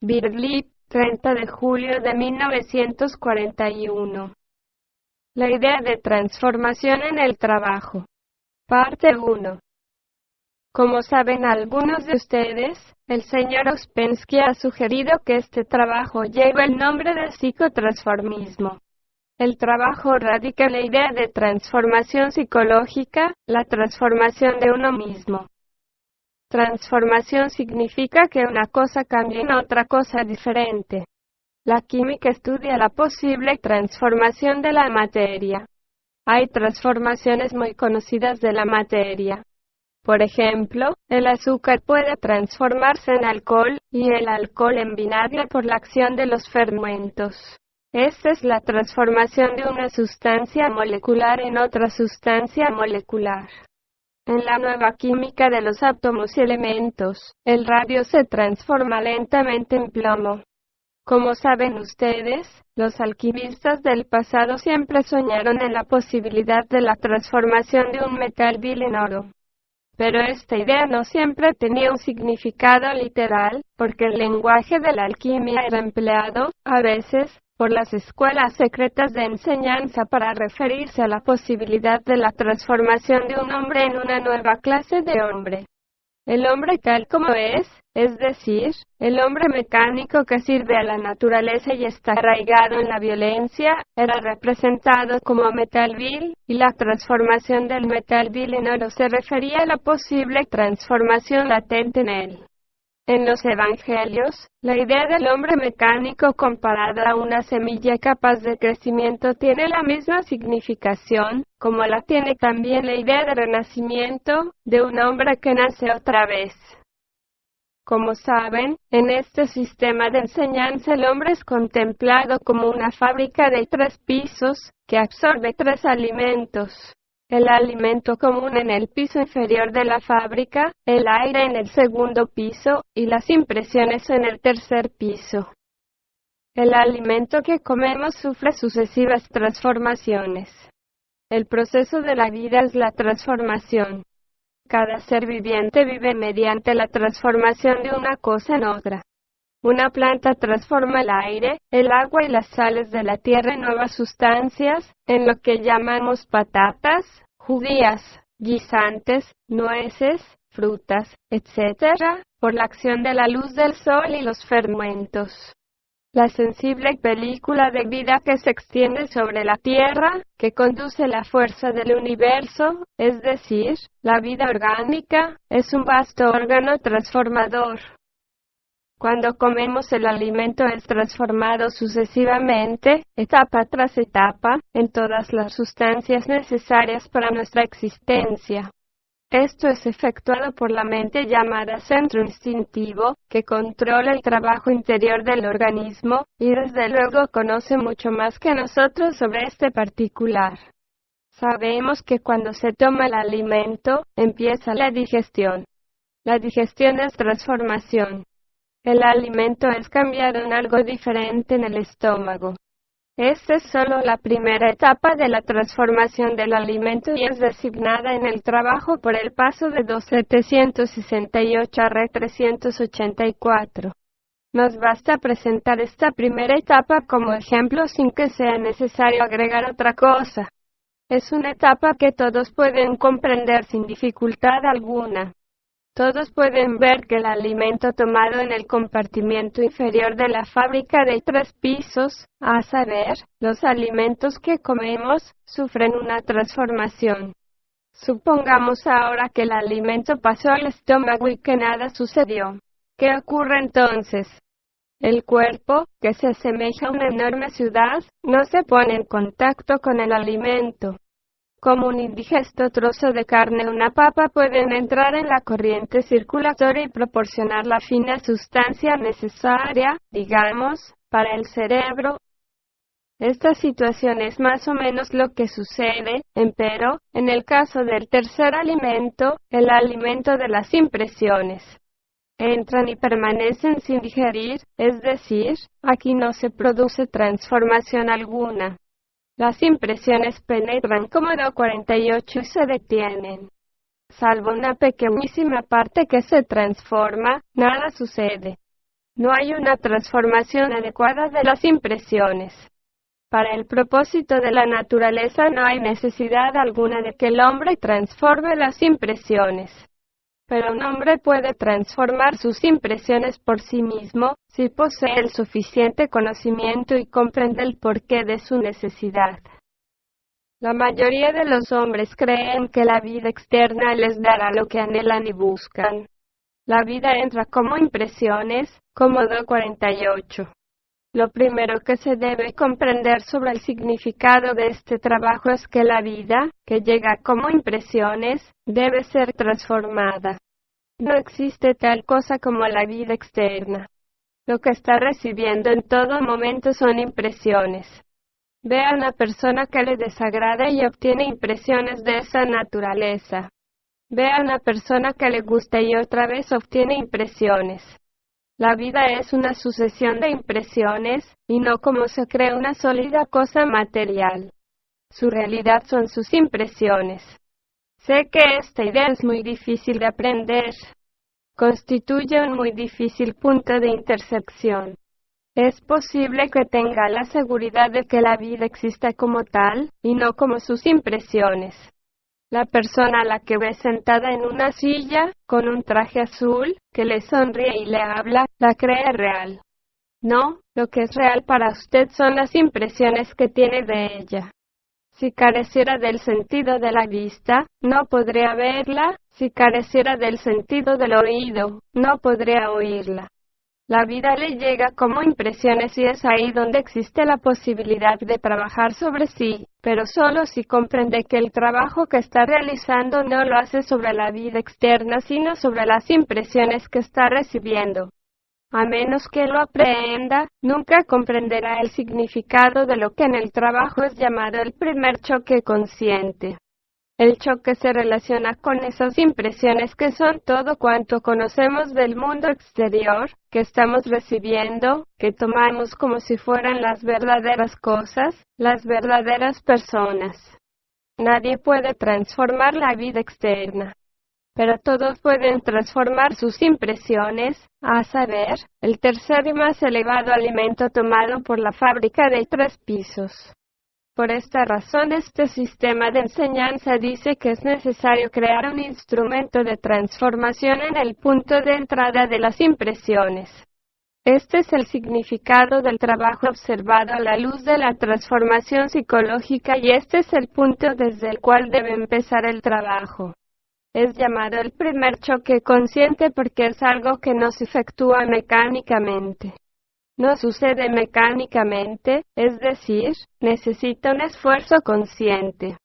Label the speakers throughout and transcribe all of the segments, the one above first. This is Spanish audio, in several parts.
Speaker 1: Birlip, 30 de julio de 1941. La idea de transformación en el trabajo. Parte 1. Como saben algunos de ustedes, el señor Ouspensky ha sugerido que este trabajo lleve el nombre de psicotransformismo. El trabajo radica en la idea de transformación psicológica, la transformación de uno mismo. Transformación significa que una cosa cambia en otra cosa diferente. La química estudia la posible transformación de la materia. Hay transformaciones muy conocidas de la materia. Por ejemplo, el azúcar puede transformarse en alcohol, y el alcohol en vinagre por la acción de los fermentos. Esta es la transformación de una sustancia molecular en otra sustancia molecular. En la nueva química de los átomos y elementos, el radio se transforma lentamente en plomo. Como saben ustedes, los alquimistas del pasado siempre soñaron en la posibilidad de la transformación de un metal vil en oro. Pero esta idea no siempre tenía un significado literal, porque el lenguaje de la alquimia era empleado, a veces, por las escuelas secretas de enseñanza para referirse a la posibilidad de la transformación de un hombre en una nueva clase de hombre. El hombre tal como es decir, el hombre mecánico que sirve a la naturaleza y está arraigado en la violencia, era representado como metal vil, y la transformación del metal vil en oro se refería a la posible transformación latente en él. En los evangelios, la idea del hombre mecánico comparada a una semilla capaz de crecimiento tiene la misma significación, como la tiene también la idea de renacimiento, de un hombre que nace otra vez. Como saben, en este sistema de enseñanza el hombre es contemplado como una fábrica de 3 pisos, que absorbe 3 alimentos. El alimento común en el piso inferior de la fábrica, el aire en el segundo piso, y las impresiones en el tercer piso. El alimento que comemos sufre sucesivas transformaciones. El proceso de la vida es la transformación. Cada ser viviente vive mediante la transformación de una cosa en otra. Una planta transforma el aire, el agua y las sales de la tierra en nuevas sustancias, en lo que llamamos patatas, judías, guisantes, nueces, frutas, etc., por la acción de la luz del sol y los fermentos. La sensible película de vida que se extiende sobre la tierra, que conduce la fuerza del universo, es decir, la vida orgánica, es un vasto órgano transformador. Cuando comemos el alimento es transformado sucesivamente, etapa tras etapa, en todas las sustancias necesarias para nuestra existencia. Esto es efectuado por la mente llamada centro instintivo, que controla el trabajo interior del organismo, y desde luego conoce mucho más que nosotros sobre este particular. Sabemos que cuando se toma el alimento, empieza la digestión. La digestión es transformación. El alimento es cambiado en algo diferente en el estómago. Esta es solo la primera etapa de la transformación del alimento y es designada en el trabajo por el paso de 2768 a 384. Nos basta presentar esta primera etapa como ejemplo sin que sea necesario agregar otra cosa. Es una etapa que todos pueden comprender sin dificultad alguna. Todos pueden ver que el alimento tomado en el compartimiento inferior de la fábrica de 3 pisos, a saber, los alimentos que comemos, sufren una transformación. Supongamos ahora que el alimento pasó al estómago y que nada sucedió. ¿Qué ocurre entonces? El cuerpo, que se asemeja a una enorme ciudad, no se pone en contacto con el alimento. Como un indigesto trozo de carne o una papa pueden entrar en la corriente circulatoria y proporcionar la fina sustancia necesaria, digamos, para el cerebro. Esta situación es más o menos lo que sucede, empero, en el caso del tercer alimento, el alimento de las impresiones. Entran y permanecen sin digerir, es decir, aquí no se produce transformación alguna. Las impresiones penetran como do 48 y se detienen. Salvo una pequeñísima parte que se transforma, nada sucede. No hay una transformación adecuada de las impresiones. Para el propósito de la naturaleza no hay necesidad alguna de que el hombre transforme las impresiones. Pero un hombre puede transformar sus impresiones por sí mismo, si posee el suficiente conocimiento y comprende el porqué de su necesidad. La mayoría de los hombres creen que la vida externa les dará lo que anhelan y buscan. La vida entra como impresiones, Cómodo 48. Lo primero que se debe comprender sobre el significado de este trabajo es que la vida, que llega como impresiones, debe ser transformada. No existe tal cosa como la vida externa. Lo que está recibiendo en todo momento son impresiones. Ve a una persona que le desagrada y obtiene impresiones de esa naturaleza. Ve a una persona que le gusta y otra vez obtiene impresiones. La vida es una sucesión de impresiones, y no como se cree una sólida cosa material. Su realidad son sus impresiones. Sé que esta idea es muy difícil de aprender. Constituye un muy difícil punto de intersección. Es posible que tenga la seguridad de que la vida exista como tal, y no como sus impresiones. La persona a la que ve sentada en una silla, con un traje azul, que le sonríe y le habla, la cree real. No, lo que es real para usted son las impresiones que tiene de ella. Si careciera del sentido de la vista, no podría verla; si careciera del sentido del oído, no podría oírla. La vida le llega como impresiones y es ahí donde existe la posibilidad de trabajar sobre sí, pero solo si comprende que el trabajo que está realizando no lo hace sobre la vida externa, sino sobre las impresiones que está recibiendo. A menos que lo aprenda, nunca comprenderá el significado de lo que en el trabajo es llamado el primer choque consciente. El choque se relaciona con esas impresiones que son todo cuanto conocemos del mundo exterior, que estamos recibiendo, que tomamos como si fueran las verdaderas cosas, las verdaderas personas. Nadie puede transformar la vida externa. Pero todos pueden transformar sus impresiones, a saber, el tercer y más elevado alimento tomado por la fábrica de 3 pisos. Por esta razón, este sistema de enseñanza dice que es necesario crear un instrumento de transformación en el punto de entrada de las impresiones. Este es el significado del trabajo observado a la luz de la transformación psicológica y este es el punto desde el cual debe empezar el trabajo. Es llamado el primer choque consciente porque es algo que no se efectúa mecánicamente. No sucede mecánicamente, es decir, necesita un esfuerzo consciente.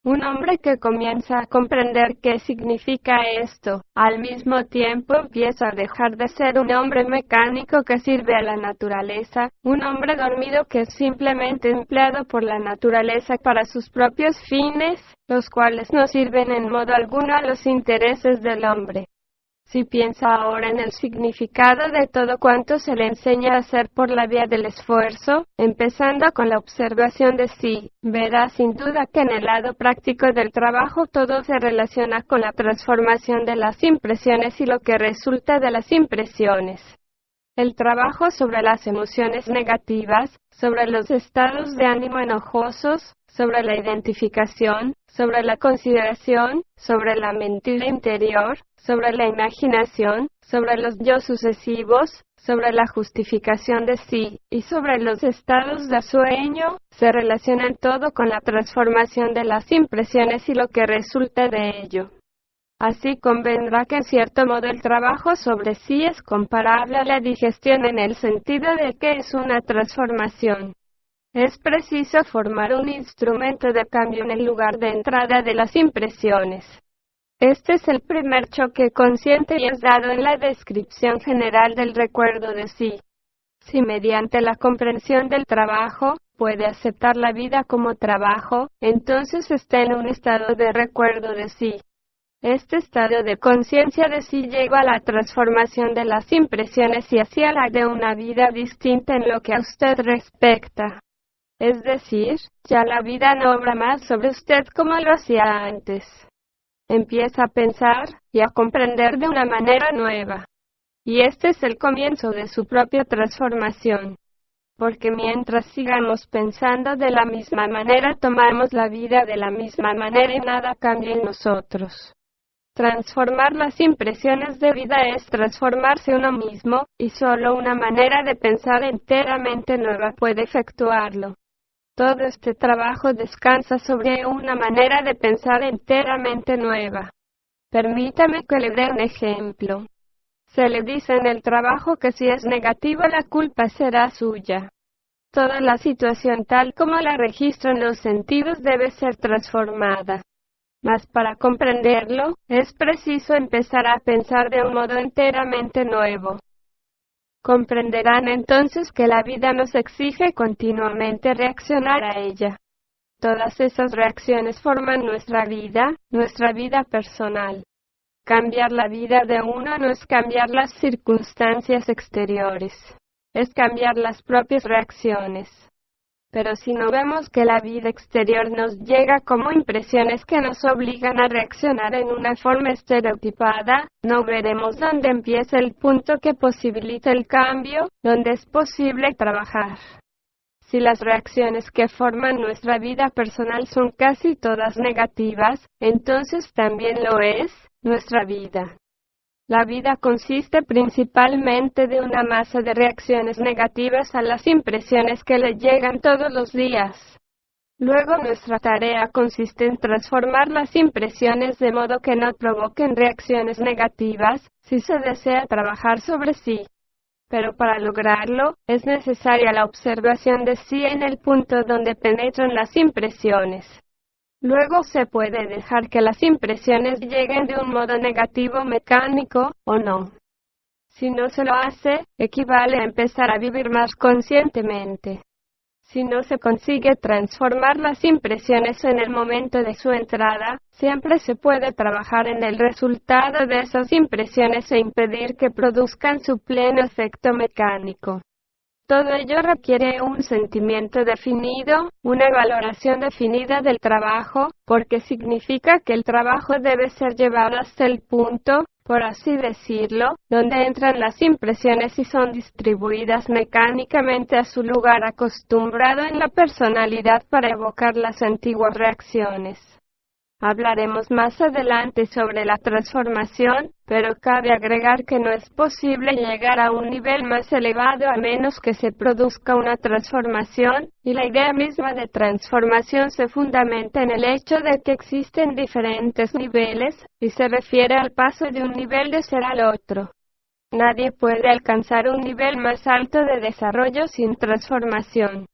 Speaker 1: Un hombre que comienza a comprender qué significa esto, al mismo tiempo empieza a dejar de ser un hombre mecánico que sirve a la naturaleza, un hombre dormido que es simplemente empleado por la naturaleza para sus propios fines, los cuales no sirven en modo alguno a los intereses del hombre. Si piensa ahora en el significado de todo cuanto se le enseña a hacer por la vía del esfuerzo, empezando con la observación de sí, verá sin duda que en el lado práctico del trabajo todo se relaciona con la transformación de las impresiones y lo que resulta de las impresiones. El trabajo sobre las emociones negativas, sobre los estados de ánimo enojosos, sobre la identificación, sobre la consideración, sobre la mentira interior, sobre la imaginación, sobre los yo sucesivos, sobre la justificación de sí, y sobre los estados de sueño, se relacionan todo con la transformación de las impresiones y lo que resulta de ello. Así convendrá que en cierto modo el trabajo sobre sí es comparable a la digestión en el sentido de que es una transformación. Es preciso formar un instrumento de cambio en el lugar de entrada de las impresiones. Este es el primer choque consciente y es dado en la descripción general del recuerdo de sí. Si mediante la comprensión del trabajo, puede aceptar la vida como trabajo, entonces está en un estado de recuerdo de sí. Este estado de conciencia de sí lleva a la transformación de las impresiones y hacia la de una vida distinta en lo que a usted respecta. Es decir, ya la vida no obra más sobre usted como lo hacía antes. Empieza a pensar y a comprender de una manera nueva. Y este es el comienzo de su propia transformación. Porque mientras sigamos pensando de la misma manera, tomamos la vida de la misma manera y nada cambia en nosotros. Transformar las impresiones de vida es transformarse uno mismo, y solo una manera de pensar enteramente nueva puede efectuarlo. Todo este trabajo descansa sobre una manera de pensar enteramente nueva. Permítame que le dé un ejemplo. Se le dice en el trabajo que si es negativo la culpa será suya. Toda la situación tal como la registran los sentidos debe ser transformada. Mas para comprenderlo, es preciso empezar a pensar de un modo enteramente nuevo. Comprenderán entonces que la vida nos exige continuamente reaccionar a ella. Todas esas reacciones forman nuestra vida personal. Cambiar la vida de uno no es cambiar las circunstancias exteriores, es cambiar las propias reacciones. Pero si no vemos que la vida exterior nos llega como impresiones que nos obligan a reaccionar en una forma estereotipada, no veremos dónde empieza el punto que posibilita el cambio, donde es posible trabajar. Si las reacciones que forman nuestra vida personal son casi todas negativas, entonces también lo es nuestra vida. La vida consiste principalmente de una masa de reacciones negativas a las impresiones que le llegan todos los días. Luego nuestra tarea consiste en transformar las impresiones de modo que no provoquen reacciones negativas, si se desea trabajar sobre sí. Pero para lograrlo, es necesaria la observación de sí en el punto donde penetran las impresiones. Luego se puede dejar que las impresiones lleguen de un modo negativo mecánico, o no. Si no se lo hace, equivale a empezar a vivir más conscientemente. Si no se consigue transformar las impresiones en el momento de su entrada, siempre se puede trabajar en el resultado de esas impresiones e impedir que produzcan su pleno efecto mecánico. Todo ello requiere un sentimiento definido, una valoración definida del trabajo, porque significa que el trabajo debe ser llevado hasta el punto, por así decirlo, donde entran las impresiones y son distribuidas mecánicamente a su lugar acostumbrado en la personalidad para evocar las antiguas reacciones. Hablaremos más adelante sobre la transformación, pero cabe agregar que no es posible llegar a un nivel más elevado a menos que se produzca una transformación, y la idea misma de transformación se fundamenta en el hecho de que existen diferentes niveles, y se refiere al paso de un nivel de ser al otro. Nadie puede alcanzar un nivel más alto de desarrollo sin transformación.